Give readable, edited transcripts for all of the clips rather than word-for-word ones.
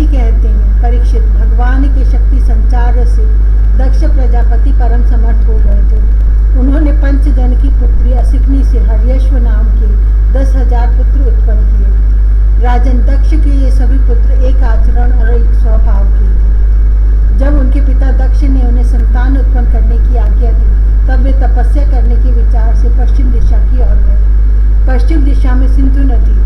जी कहते हैं, परीक्षित, भगवान के शक्ति संचार से दक्ष प्रजापति परम समर्थ हो गए थे। उन्होंने पंचजन की पुत्री असिकनी से हर्यश्व नाम के 10,000 पुत्र उत्पन्न किए। राजन दक्ष के ये सभी पुत्र एक आचरण और एक स्वभाव के थे। जब उनके पिता दक्ष ने उन्हें संतान उत्पन्न करने की आज्ञा दी, तब वे तपस्या करने के विचार से पश्चिम दिशा की ओर गए। पश्चिम दिशा में सिंधु नदी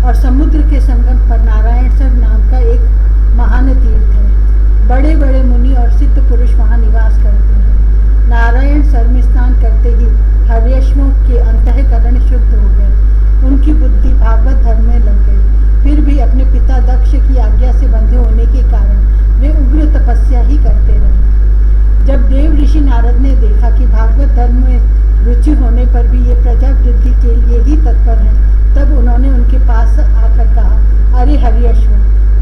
और समुद्र के संगम पर नारायणसर नाम का एक महान तीर्थ है। बड़े बड़े मुनि और सिद्ध पुरुष वहां निवास करते हैं। नारायण सर में स्नान करते ही हर्यश्वों के अंतःकरण शुद्ध हो गए। उनकी बुद्धि भागवत धर्म में लग गई। फिर भी अपने पिता दक्ष की आज्ञा से बंधे होने के कारण वे उग्र तपस्या ही करते रहे। जब देव ऋषि नारद ने देखा कि भागवत धर्म में रुचि होने पर भी ये प्रजा वृद्धि के लिए ही तत्पर हैं, तब उन्होंने उनके पास आकर कहा, अरे हर्यश्व,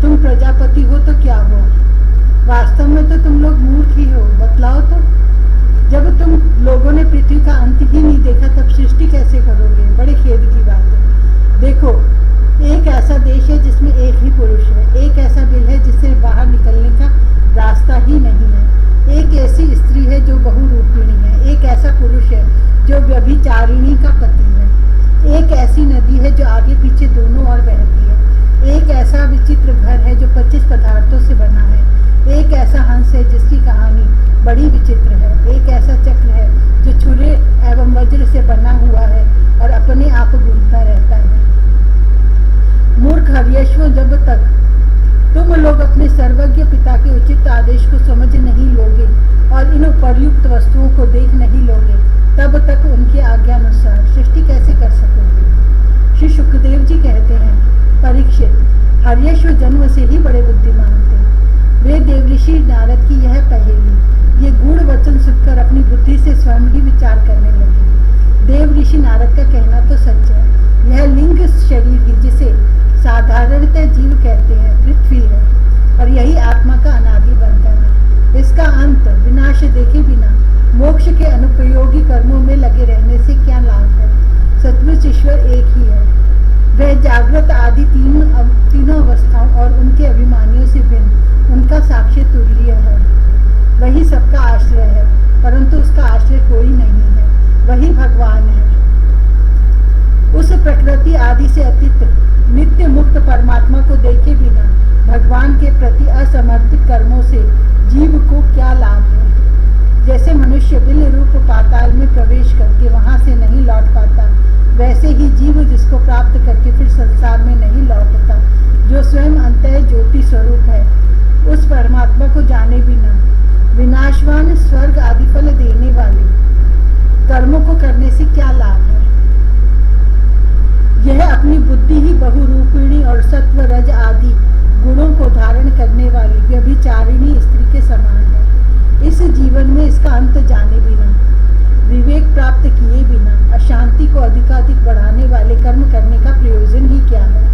तुम प्रजापति हो तो क्या हुआ? वास्तव में तो तुम लोग मूर्ख ही हो। बतलाओ तो, जब तुम लोगों ने पृथ्वी का अंत ही नहीं देखा तब सृष्टि कैसे करोगे? बड़े खेद की बात है। देखो, एक ऐसा देश है जिसमें एक ही पुरुष है, एक ऐसा बिल है जिससे बाहर निकलने का रास्ता ही नहीं है, एक ऐसी स्त्री है जो बहुरूपिणी है, एक ऐसा पुरुष है जो व्यभिचारिणी का पति है, एक ऐसी नदी है जो आगे पीछे दोनों ओर बहती है, एक ऐसा विचित्र घर है जो 25 पदार्थों से बना है, एक ऐसा हंस है जिसकी कहानी बड़ी विचित्र है, एक ऐसा चक्र है जो छुरे एवं वज्र से बना हुआ है और अपने आप घूमता रहता है। मूर्ख हर्यश्व, जब तक तुम लोग अपने सर्वज्ञ पिता के उचित आदेश को समझ नहीं लोगे और इन उपर्युक्त वस्तुओं को देख नहीं लोगे, तब तक उनकी आज्ञानुसार सृष्टि कैसे कर सकोगे? श्री सुखदेव जी कहते हैं, परीक्षित, हर्यश्व जन्म से ही बड़े बुद्धिमान थे। वे देवऋषि नारद की यह पहेली, ये गूढ़ वचन सुनकर अपनी बुद्धि से स्वयं ही विचार करने लगे। देव ऋषि नारद का कहना तो सच है। यह लिंग शरीर ही, जिसे साधारणतः जीव कहते हैं, पृथ्वी है और यही आत्मा का अनादि बंधन है। इसका अंत विनाश देखे बिना मोक्ष के अनुपयोगी कर्मों में लगे रहने से क्या लाभ है? सचमुच ईश्वर एक ही है। वह जागृत आदि तीनों अवस्थाओं और उनके अभिमानियों से भिन्न उनका साक्ष्य तुल्य है। वही सबका आश्रय है, परंतु उसका आश्रय कोई नहीं है। वही भगवान है। उस प्रकृति आदि से अतीत नित्य मुक्त परमात्मा को देखे बिना भगवान के प्रति असमर्पित कर्मों से जीव को क्या लाभ है? जैसे मनुष्य बिल रूप पाताल में प्रवेश करके वहां से नहीं लौट पाता, वैसे ही जीव जिसको प्राप्त करके फिर संसार में नहीं लौटता, जो स्वयं अंतः ज्योति स्वरूप है, उस परमात्मा को जाने बिना विनाशवान स्वर्ग आदि फल देने वाले कर्मों को करने से क्या लाभ है? यह अपनी बुद्धि ही बहुरूपिणी और सत्व रज आदि गुणों को धारण करने वाली व्यभिचारिणी स्त्री के समान है। इस जीवन में इसका अंत जाने बिना, विवेक प्राप्त किए बिना अशांति को अधिकाधिक बढ़ाने वाले कर्म करने का प्रयोजन ही क्या है?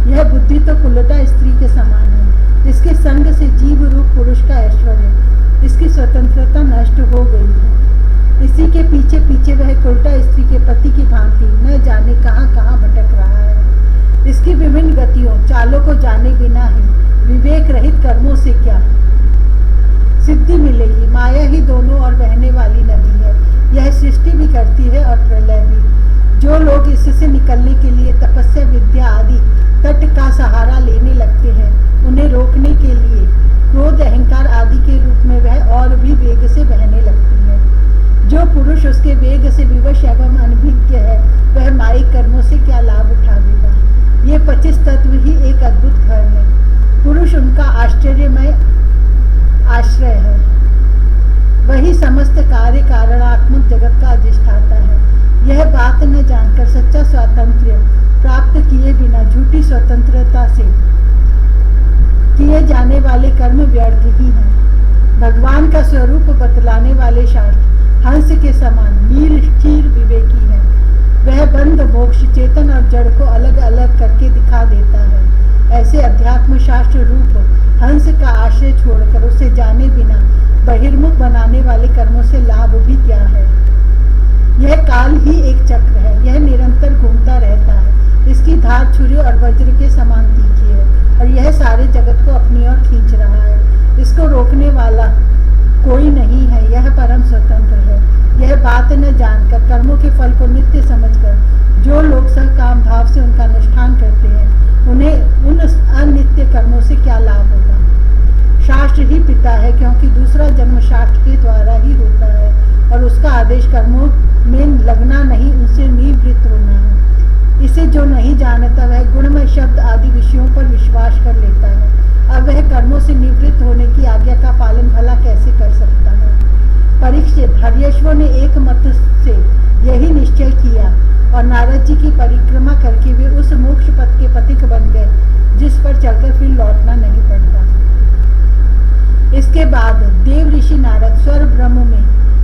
यह बुद्धि तो कुलटा स्त्री के समान है। इसके संग से जीव रूप पुरुष का ऐश्वर्य, इसकी स्वतंत्रता नष्ट हो गई है। इसी के पीछे पीछे वह कुलटा स्त्री के पति की भांति न जाने कहां कहां भटक रहा है। इसकी विभिन्न गतियों चालों को जाने बिना ही विवेक रहित कर्मों से क्या सिद्धि मिलेगी? माया ही दोनों ओर बहने वाली नदी है। यह सृष्टि भी करती है और प्रलय भी। जो लोग इससे निकलने के लिए तपस्या विद्या आदि तट का सहारा लेने लगते हैं, उन्हें रोकने के लिए क्रोध अहंकार आदि के रूप में वह और भी वेग से बहने लगती है। जो पुरुष उसके वेग से विवश एवं अनभिज्ञ है, वह मायिक कर्मों से क्या लाभ उठावेगा? ये 25 तत्व ही एक अद्भुत घर है। पुरुष उनका आश्चर्यमय आश्रय है। वही समस्त कार्य कारणात्मक जगत का अधिष्ठाता है। यह बात न जानकर सच्चा स्वातंत्र्य प्राप्त किए बिना झूठी स्वतंत्रता से किए जाने वाले कर्म व्यर्थ ही हैं। भगवान का स्वरूप बतलाने वाले शास्त्र हंस के समान नील स्थिर विवेकी है। वह बंध मोक्ष चेतन और जड़ को अलग अलग करके दिखा देता है। ऐसे अध्यात्म शास्त्र रूप हंस का आश्रय छोड़कर उसे जाने बिना बहिर्मुख बनाने वाले कर्मों से लाभ भी क्या है? यह काल ही एक चक्र है। यह निरंतर घूमता रहता है। इसकी धार छुरी और वज्र के समान तीखी है और यह सारे जगत को अपनी ओर खींच रहा है। इसको रोकने वाला कोई नहीं है, यह परम स्वतंत्र है। यह बात न जानकर, कर्मों के फल को नित्य समझकर जो लोग सकाम भाव से उनका अनुष्ठान करते हैं, उन्हें उन अनित्य कर्मों से क्या लाभ होगा। शास्त्र ही पिता है, क्योंकि दूसरा जन्म शास्त्र के द्वारा ही होता है और उसका आदेश कर्मों में लगना नहीं, उनसे निवृत्त होना है। इसे जो नहीं जानता वह गुणमय शब्द आदि विषयों पर विश्वास कर लेता है। अब वह कर्मों से निवृत्त होने की आज्ञा का पालन भला कैसे कर सकता है। परीक्षित, हर्यश्व ने एक मत से यही निश्चय किया और नारद जी की परिक्रमा करके वे उस मोक्ष पथ के पथिक बन गए, जिस पर चलकर फिर लौटना नहीं पड़ता। इसके बाद देव ऋषि नारद स्वर ब्रह्म में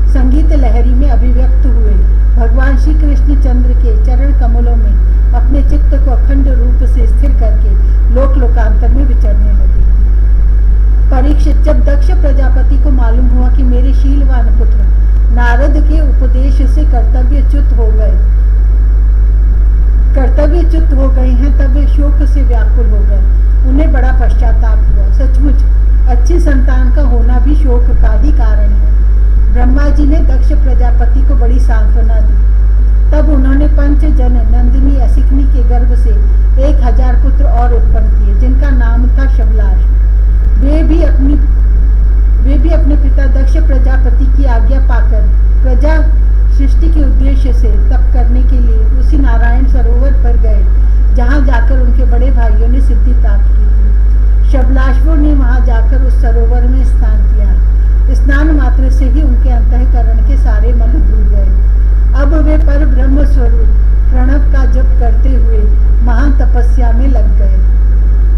संगीत लहरी में अभिव्यक्त हुए भगवान श्री कृष्ण चंद्र के चरण कमलों में अपने चित्त को अखंड रूप से स्थिर करके लोक लोकांतर में विचरने लगे। परीक्षित, जब दक्ष प्रजापति को मालूम हुआ कि मेरे शीलवान पुत्र नारद के उपदेश से कर्तव्यच्युत हो गए हैं, तब वे शोक से व्याकुल हो गए। उन्हें बड़ा पश्चाताप हुआ। सचमुच अच्छी संतान का होना भी शोक का ही कारण है। ब्रह्मा जी ने दक्ष प्रजापति को बड़ी सांत्वना दी। तब उन्होंने पंचजन नंदिनी असिकनी के गर्भ से 1000 पुत्र और उत्पन्न किए, जिनका नाम था शबलाश। वे भी अपने पिता दक्ष प्रजापति की आज्ञा पाकर प्रजा सृष्टि के उद्देश्य से तप करने के लिए उसी नारायण सरोवर पर गए, जहां जाकर उनके बड़े भाइयों ने सिद्धि प्राप्त की थी। शबलाशवों ने वहां जाकर उस सरोवर में स्नान किया। स्नान मात्र से ही उनके अंतःकरण के सारे मल धुल गए। अब वे पर ब्रह्म स्वरूप प्रणव का जप करते हुए महान तपस्या में लग गए।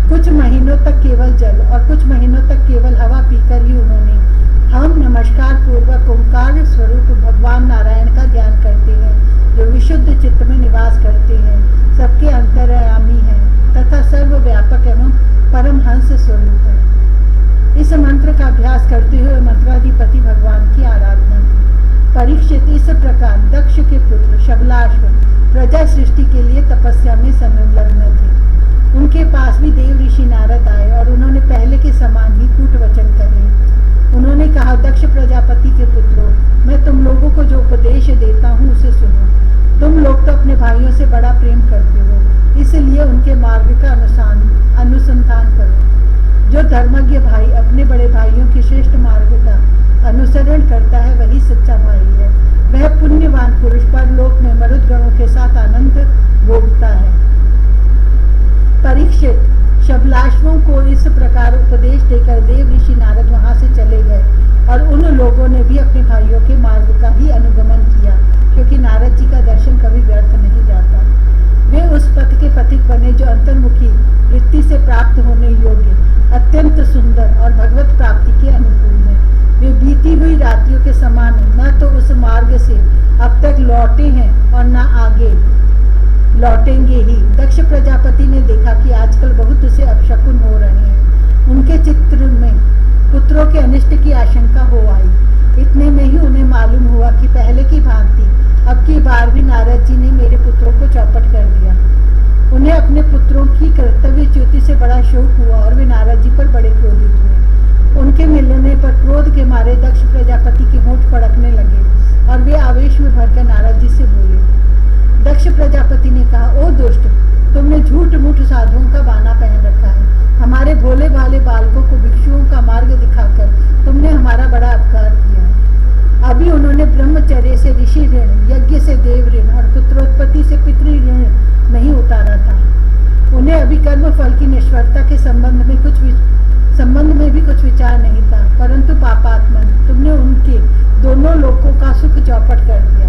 कुछ महीनों तक केवल जल और कुछ महीनों तक केवल हवा पीकर ही उन्होंने हम नमस्कार पूर्वक ओंकार स्वरूप भगवान नारायण का ध्यान करते हैं, जो विशुद्ध चित्त में निवास करते हैं, सबके अंतर्यामी हैं तथा सर्वव्यापक एवं परमहंस स्वरूप है। इस मंत्र का अभ्यास करते हुए मंत्राधिपति भगवान की आराधना की। परीक्षित, इस प्रकार दक्ष के पुत्र शबलाश्व प्रजा सृष्टि के लिए तपस्या में संलग्न थे। उनके पास भी देव ऋषि नारद आए और उन्होंने पहले के समान ही कूट वचन कहे। उन्होंने कहा, दक्ष प्रजापति के पुत्रों, मैं तुम लोगों को जो उपदेश देता हूँ उसे सुनो। तुम लोग तो अपने भाइयों से बड़ा प्रेम करते हो, इसलिए उनके मार्ग का अनुसंधान करो। जो धर्मज्ञ भाई अपने बड़े भाइयों के श्रेष्ठ मार्ग का अनुसरण करता है, वही सच्चा भाई है। वह पुण्यवान पुरुष परलोक में मरुद गणों के साथ आनंद भोगता है। परीक्षित, शबलाश्वों को इस प्रकार उपदेश देकर देव ऋषि नारद वहां से चले गए और उन लोगों ने भी अपने भाइयों के मार्ग का ही अनुगमन किया, क्योंकि नारद जी का दर्शन कभी व्यर्थ नहीं जाता। वे उस पथ के पथिक बने जो अंतर्मुखी वृत्ति से प्राप्त होने योग्य, अत्यंत सुंदर और भगवत प्राप्ति के अनुकूल है। वे बीती हुई रात्रियों के समान न तो उस मार्ग से अब तक लौटे हैं और न आगे लौटेंगे ही। दक्ष प्रजापति ने देखा कि आजकल बहुत से अपशकुन हो रहे हैं। उनके चित्र में पुत्रों के अनिष्ट की आशंका हो आई। इतने में ही उन्हें मालूम हुआ कि पहले की भांति अब की बार भी नारद जी ने मेरे पुत्रों को चौपट कर दिया। उन्हें अपने पुत्रों की कर्तव्यच्युति से बड़ा शोक हुआ और वे नारद जी पर बड़े क्रोधित हुए। उनके मिलने पर क्रोध के मारे दक्ष प्रजापति के होंठ फड़कने लगे और वे आवेश में भरकर नारद जी से बोले। दक्ष प्रजापति ने कहा, ओ दुष्ट, तुमने झूठ मूठ साधुओं का बाना पहन रखा है। हमारे भोले भाले बालकों को भिक्षुओं का मार्ग दिखाकर तुमने हमारा बड़ा अपकार किया है। अभी उन्होंने ब्रह्मचर्य से ऋषि ऋण, यज्ञ से देव ऋण और पुत्रोत्पत्ति से पितृ ऋण नहीं उतारा था। उन्हें अभी कर्म फल की निष्फलता के संबंध में भी कुछ विचार नहीं था, परंतु पापात्मन, तुमने उनके दोनों लोकों का सुख चौपट कर दिया।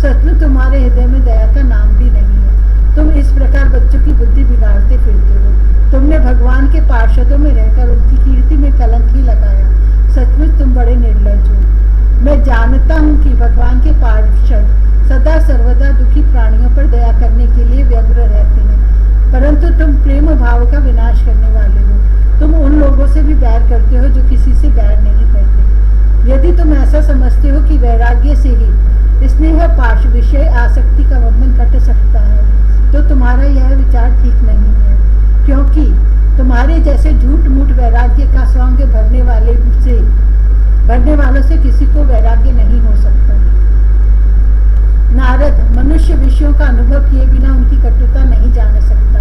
सचमुच तुम्हारे हृदय में दया का नाम भी नहीं है। तुम इस प्रकार बच्चों की बुद्धि बिगाड़ते फिरते हो। तुमने भगवान के पार्षदों में रहकर उनकी कीर्ति में कलंक ही लगाया। सचमुच तुम बड़े निर्लज्ज हो। मैं जानता हूँ कि भगवान के पार्षद सदा सर्वदा दुखी प्राणियों पर दया करने के लिए व्यग्र रहते हैं, परंतु तुम प्रेम भाव का विनाश करने वाले हो। तुम उन लोगों से भी बैर करते हो जो किसी से बैर नहीं करते। यदि तुम ऐसा समझते हो कि वैराग्य से ही स्नेह पाश विषय आसक्ति का बंधन कट सकता है, तो तुम्हारा यह विचार ठीक नहीं है, क्योंकि तुम्हारे जैसे झूठ मूठ वैराग्य का सौंग भरने वालों से किसी को वैराग्य नहीं हो सकता। नारद मनुष्य विषयों का अनुभव किए बिना उनकी कटुता नहीं जान सकता,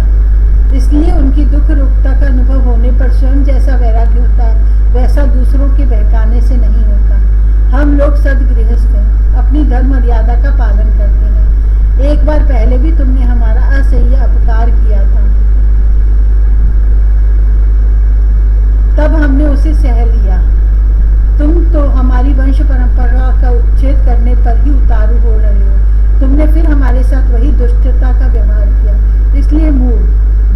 इसलिए उनकी दुख रूपता का अनुभव होने पर स्वयं जैसा वैराग्य होता है वैसा दूसरों के बहकाने से नहीं होता। हम लोग सदगृहस्थ हैं, अपनी धर्म मर्यादा का पालन करते हैं। एक बार पहले भी तुमने हमारा असह्य अपकार किया था, तब हमने उसे सह लिया। तुम तो हमारी वंश परंपरा का उच्छेद करने पर ही उतारू हो रहे हो। तुमने फिर हमारे साथ वही दुष्टता का व्यवहार किया, इसलिए मूढ़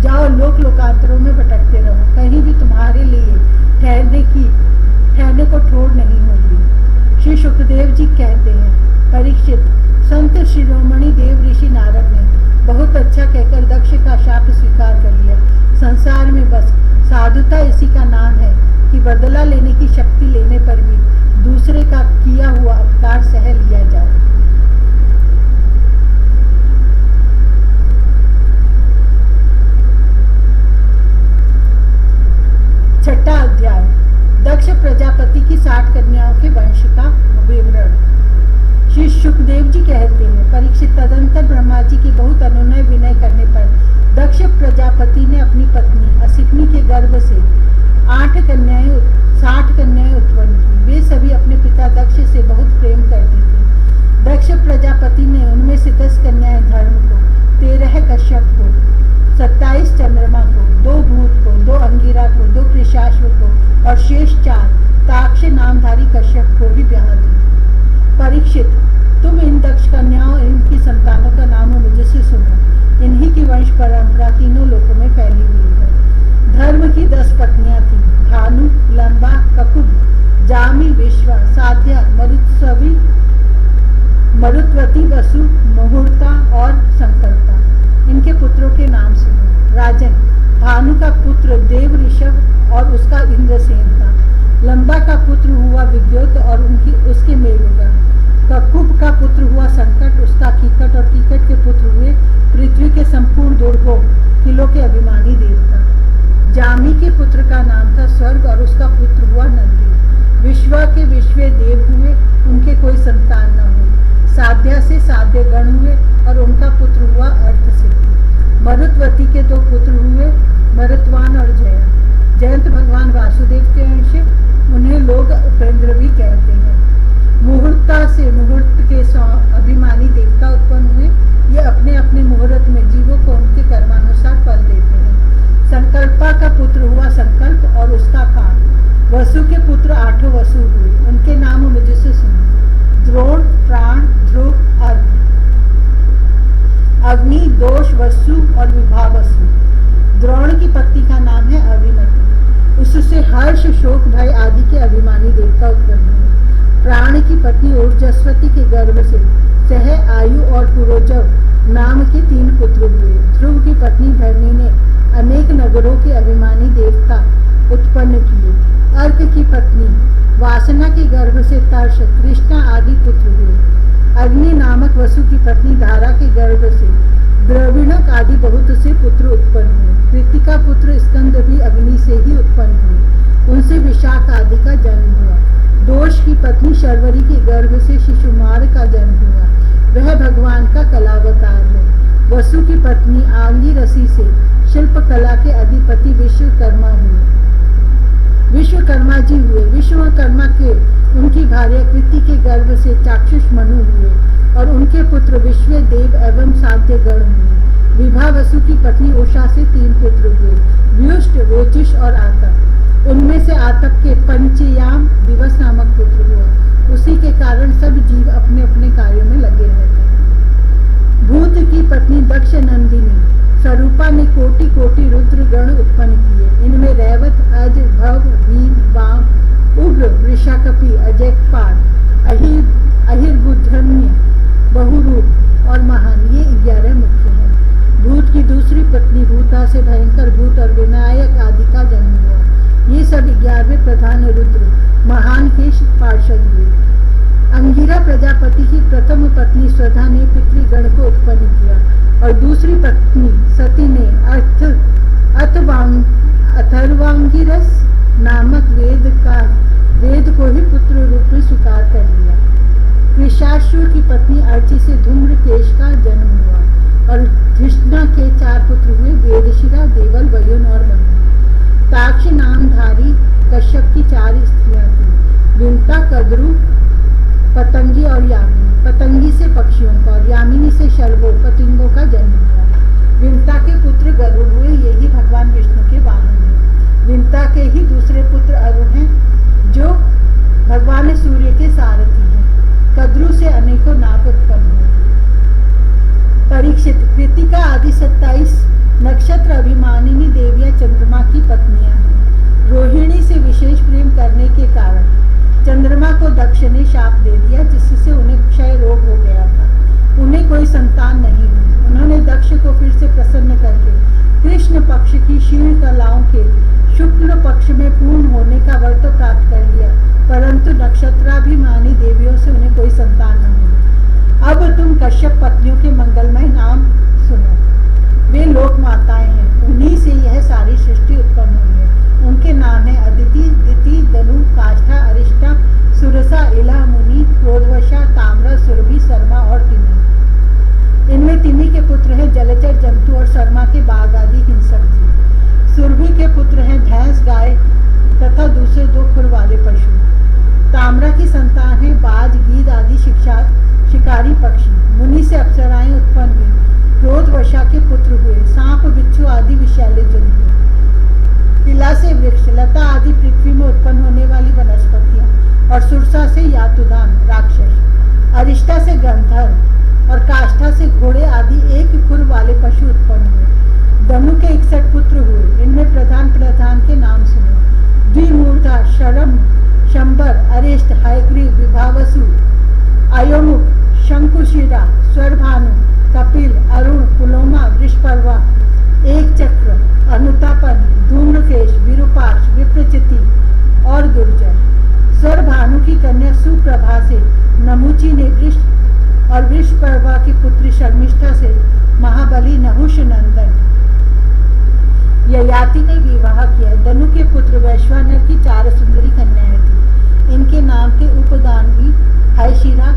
जाओ, लोक लोकांतरों में भटकते रहो, कहीं भी तुम्हारे लिए ठहरने को ठोर नहीं होगी। श्री सुखदेव जी कहते हैं, परीक्षित, संत शिरोमणि देव ऋषि नारद ने बहुत अच्छा कहकर दक्ष का शाप स्वीकार कर लिया। संसार में बस साधुता इसी का नाम है कि बदला लेने की शक्ति लेने पर भी दूसरे का किया हुआ अपकार सह लिया जाए। छठा अध्याय, दक्ष प्रजापति की 60 कन्याओं के वंश का विवरण। श्री सुखदेव जी कहते हैं, परीक्षित, तदंतर ब्रह्मा जी के बहुत अनुनय विनय करने पर दक्ष प्रजापति ने अपनी पत्नी असिकनी के गर्भ से 60 कन्याएं उत्पन्न की। वे सभी अपने पिता दक्ष से बहुत प्रेम करती थी। दक्ष प्रजापति ने उनमें से 10 कन्याएं धर्म को, 13 कश्यप को, 27 चंद्रमा को, 2 भूत को, 2 अंगिरा को, 2 कृशाश्व को और शेष 4 ताक्ष नामधारी कश्यप को भी ब्याह दी। परीक्षित, तुम इन दक्ष कन्याओं इनकी संतानों का नाम मुझसे सुनो। इन्हीं की वंश परंपरा तीनों लोकों में फैली हुई है। धर्म की 10 पत्नियां थी, भानु, लंबा, ककुब, जामी, विश्वा, साध्या, मरुत्वती, वसु, मुहूर्ता और संकल्पा। इनके पुत्रों के नाम सुनो। राजन, भानु का पुत्र देव ऋषभ और उसका इंद्रसेन था। लंबा का पुत्र हुआ विद्योत और उसके मेघगण। ककुब का पुत्र हुआ संकट, उसका कीकट, और कीकट के पुत्र हुए पृथ्वी के संपूर्ण दुर्गों किलों के अभिमानी देवता। जामी के पुत्र का नाम था स्वर्ग और उसका पुत्र हुआ नंदी। विश्वा के विश्वे देव हुए, उनके कोई संतान न हुई। साध्या से साध्य गण हुए और उनका पुत्र हुआ अर्थसिद्धि। मरुत्वती के 2 पुत्र हुए, मरुत्वान और जयंत। जयंत भगवान वासुदेव के अंश, उन्हें लोग उपेंद्र भी कहते हैं। मुहूर्ता से मुहूर्त के अभिमानी देवता उत्पन्न हुए। ये अपने अपने मुहूर्त में जीवों को उनके कर्मानुसार फल देते हैं। संकल्पा का पुत्र हुआ संकल्प और उसका काल। वसु के पुत्र 8 वसु हुए, उनके नाम मुझसे सुनो। द्रोण, प्राण, ध्रुव, अर्घ, अग्नि, दोष, वसु और विभावसु। द्रोण की पत्नी का नाम है अभिमति, उससे हर्ष, शोक, भय आदि के अभिमानी देवता उत्पन्न हुए। प्राण की पत्नी ऊर्जस्वती के गर्भ से सह, आयु और पुरोजव नाम के 3 पुत्र हुए। ध्रुव की पत्नी धरणी ने अनेक नगरों के अभिमानी देवता उत्पन्न किए। अर्क की पत्नी वासना के गर्भ से तर्ष, कृष्णा आदि पुत्र हुए। अग्नि नामक वसु की पत्नी धारा के गर्भ से द्रविणक आदि बहुत से पुत्र उत्पन्न हुए। कृतिका पुत्र स्कंद भी अग्नि से ही उत्पन्न हुए, उनसे विशाख आदि का जन्म हुआ। दोष की पत्नी शर्वरी के गर्भ से शिशुमार का जन्म हुआ, वह भगवान का कलावतार है। वसु की पत्नी आंगी रसी से शिल्प कला के अधिपति विश्वकर्मा हुए, विश्वकर्मा जी हुए। विश्वकर्मा के उनकी भार्या कृति के गर्भ से चाक्षुष मनु हुए और उनके पुत्र विश्व देव एवं साध्य गण हुए। विभा वसु की पत्नी उषा से 3 पुत्र हुए, व्युष्ट, रोचिष और आतप। उनमें से आतप के पंचयाम दिवस नामक पुत्र हुआ, उसी के कारण सब जीव अपने अपने कार्यों में लगे रहते हैं। भूत की पत्नी दक्ष नंदिनी स्वरूपा ने कोटि कोटि रुद्र गण उत्पन्न किए। इनमें रैवत, अज, भव, भीम, वाम, उग्र, वृषाकपि, अजयपाल, अहिर्बुद्धन्य, बहुरूप और महान, ये 11 मुख्य हैं। भूत की दूसरी पत्नी भूता से भयंकर भूत और विनायक आदि का जन्म हुआ। ये सब 11वें प्रधान रुद्र महान के पार्षद हुए। अंगी अंगिरा प्रजापति की प्रथम पत्नी स्वधा ने पितृगण को उत्पन्न किया और दूसरी पत्नी सती ने अथर्वांगिरस नामक वेद को ही पुत्र रूप में स्वीकार कर लिया। वृषासुर की पत्नी अर्ची से धूम्रकेश का जन्म हुआ और धिष्णा के 4 पुत्र हुए, वेदशिरा, देवल, वयुन और मनु। ताक्ष नामधारी कश्यप की 4 स्त्रियां थीं, विंता, कद्रु, पतंगी और यामिनी। पतंगी से पक्षियों का और यामिनी से शलभों पतंगों का जन्म हुआ। विंता के पुत्र गरुड़ हुए, यही भगवान विष्णु के वाहन हैं। विंता के ही दूसरे पुत्र अरुण हैं, जो भगवान सूर्य के सारथी हैं। कद्रु से अनेकों नाग उत्पन्न हुए। परीक्षित, कृतिका आदि 27 नक्षत्र अभिमानिनी देवियां चंद्रमा की पत्नियां हैं। रोहिणी से विशेष प्रेम करने के कारण चंद्रमा को दक्ष ने शाप दे दिया, जिससे उन्हें क्षय रोग हो गया था। उन्हें कोई संतान नहीं हुई। उन्होंने दक्ष को फिर से प्रसन्न करके कृष्ण पक्ष की शील कलाओं के शुक्ल पक्ष में पूर्ण होने का वर तो प्राप्त कर लिया, परंतु नक्षत्राभिमानी देवियों से उन्हें कोई संतान न हुई। अब तुम कश्यप पत्नियों के मंगलमय नाम सुनो। वे लोक माताएं हैं, उन्हीं से यह सारी सृष्टि उत्पन्न हुई है। उनके नाम है अदिति, दिति, दनु, काष्ठा, अरिष्टा, सुरसा, इला, मुनि, क्रोधवशा, ताम्रा, सुरभि, शर्मा और तिमी। इनमें तिमी के पुत्र हैं जलचर जंतु और शर्मा के बाघ आदि हिंसक जीव। सुरभि के पुत्र हैं भैंस, गाय तथा दूसरे 2 खुर वाले पशु। ताम्रा की संतान है बाज, गीद आदि शिकारी पक्षी। मुनि से अप्सराएं उत्पन्न हुई। क्रोधवशा के पुत्र हुए सांप, बिच्छू आदि विषैले जंतु। इला से वृक्ष, लता आदि पृथ्वी में उत्पन्न होने वाली वनस्पतियां और सुरसा से यातुदान राक्षस। अरिष्टा से गंधर्व और काष्ठा से घोड़े आदि 1 खुर वाले पशु उत्पन्न हुए। दनु के 61 पुत्र हुए। इनमें प्रधान के नाम सुनो। द्विमूर्धा, शरम, शंबर, अरिष्ट, हयग्रीव, विभावसु, अयोमुख, शंकुशिरा, स्वरभानु, कपिल, अरुण, पुलोमा, वृषपर्वा, एक चक्र, अनुतापन, धूम्रकेश, विरूपाक्ष, विप्रचिति और दुर्जय। स्वरभानु की कन्या सुप्रभा से नमुची ने वृष और वृषपर्वा की पुत्री शर्मिष्ठा से महाबली नहुष नंदन ययाति ने विवाह किया। दनु के पुत्र वैश्वानर की 4 सुंदरी कन्याएं थी। इनके नाम के उपदानवी हयशिरा,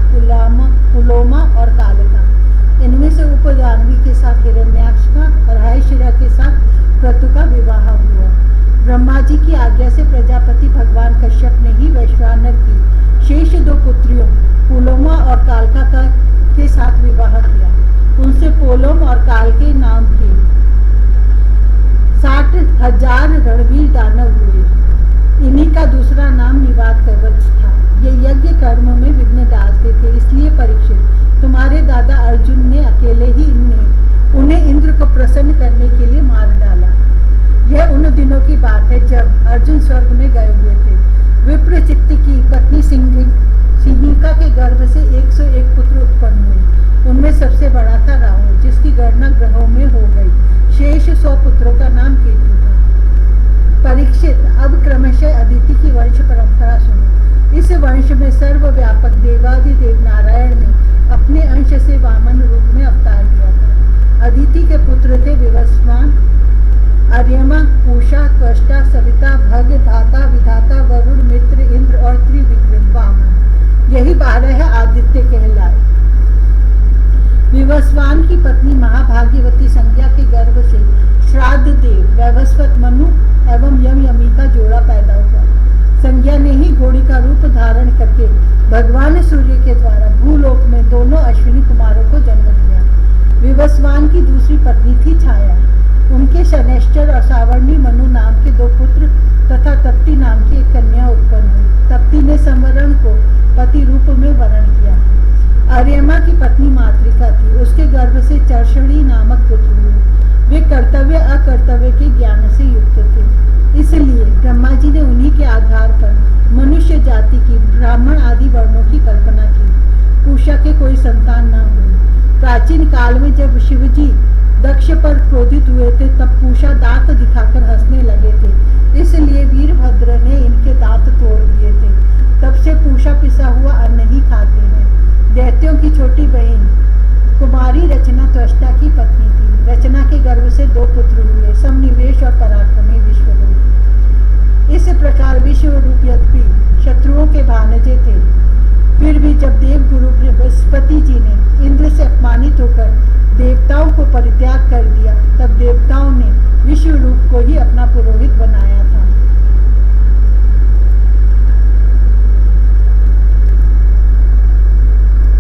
पुलोमा और कालिका। इनमें से उपदानवी के साथ हिरण्याक्ष का और हयशिरा के साथ क्रतु का विवाह हुआ। ब्रह्मा जी की आज्ञा से प्रजापति भगवान कश्यप ने ही वैश्वानर की शेष 2 पुत्रियों पुलोमा और कालिका के साथ विवाह किया। उनसे पोलोम और काल के नाम के 60,000 रणवीर दानव हुए। इन्हीं का दूसरा नाम निवात कवच था। ये यज्ञ कर्म में विघ्न डालते थे, इसलिए परीक्षित तुम्हारे दादा अर्जुन ने अकेले ही उन्हें इंद्र को प्रसन्न करने के लिए मार डाला। यह उन दिनों की बात है जब अर्जुन स्वर्ग में गए हुए थे। विप्रचित्त की पत्नी सिंहिका के गर्भ से 101 पुत्र उत्पन्न हुए। उनमें सबसे बड़ा था राहु, जिसकी गणना ग्रहों में हो गई। शेष 100 पुत्रों का नाम केतु था। परीक्षित, अब क्रमशः अदिति की वंश परंपरा सुनो। इस वंश में सर्वव्यापक देवादिदेव नारायण ने अपने अंश से वामन रूप में अवतार लिया था। अदिति के पुत्र थे विवस्वान, अर्यमा, पूषा, त्वष्टा, सविता, भग, धाता, विधाता, वरुण, मित्र, इंद्र और त्रिविक्रम वामन। यही 12 आदित्य कहलाए। विवस्वान की पत्नी महाभाग्यवती संज्ञा के गर्भ से श्राद्ध देव वैवस्वत मनु एवं यमी का जोड़ा पैदा हुआ। संज्ञा ने ही घोड़ी का रूप धारण करके भगवान सूर्य के द्वारा भूलोक में दोनों अश्विनी कुमारों को जन्म दिया। विवस्वान की दूसरी पत्नी थी छाया। उनके शनैश्चर और सावर्णी मनु नाम के 2 पुत्र तथा तप्ती नाम की एक कन्या उत्पन्न हुई। तप्ती ने संवरण को पति रूप में वरण किया। अर्यमा की पत्नी मातृका थी। उसके गर्भ से चर्षणी नामक पुत्र हुए। वे कर्तव्य अकर्तव्य के ज्ञान से युक्त थे, इसलिए ब्रह्मा जी ने उन्हीं के आधार पर मनुष्य जाति की ब्राह्मण आदि वर्णों की कल्पना की। पूषा के कोई संतान न हुई। प्राचीन काल में जब शिवजी दक्ष पर क्रोधित हुए थे, तब पूषा दांत दिखाकर हंसने लगे थे, इसलिए वीरभद्र ने इनके दांत तोड़ दिए थे। तब से पूषा पिसा हुआ अन्न ही खाते हैं। दैत्यों की छोटी बहन कुमारी रचना त्वष्टा की पत्नी थी। रचना के गर्भ से 2 पुत्र हुए, समनिवेश और पराक्रमी विश्वरूप। इस प्रकार विश्वरूप यद्यपि शत्रुओं के भानजे थे, फिर भी जब देवगुरु बृहस्पति जी ने इंद्र से अपमानित होकर देवताओं को परित्याग कर दिया, तब देवताओं ने विश्वरूप को ही अपना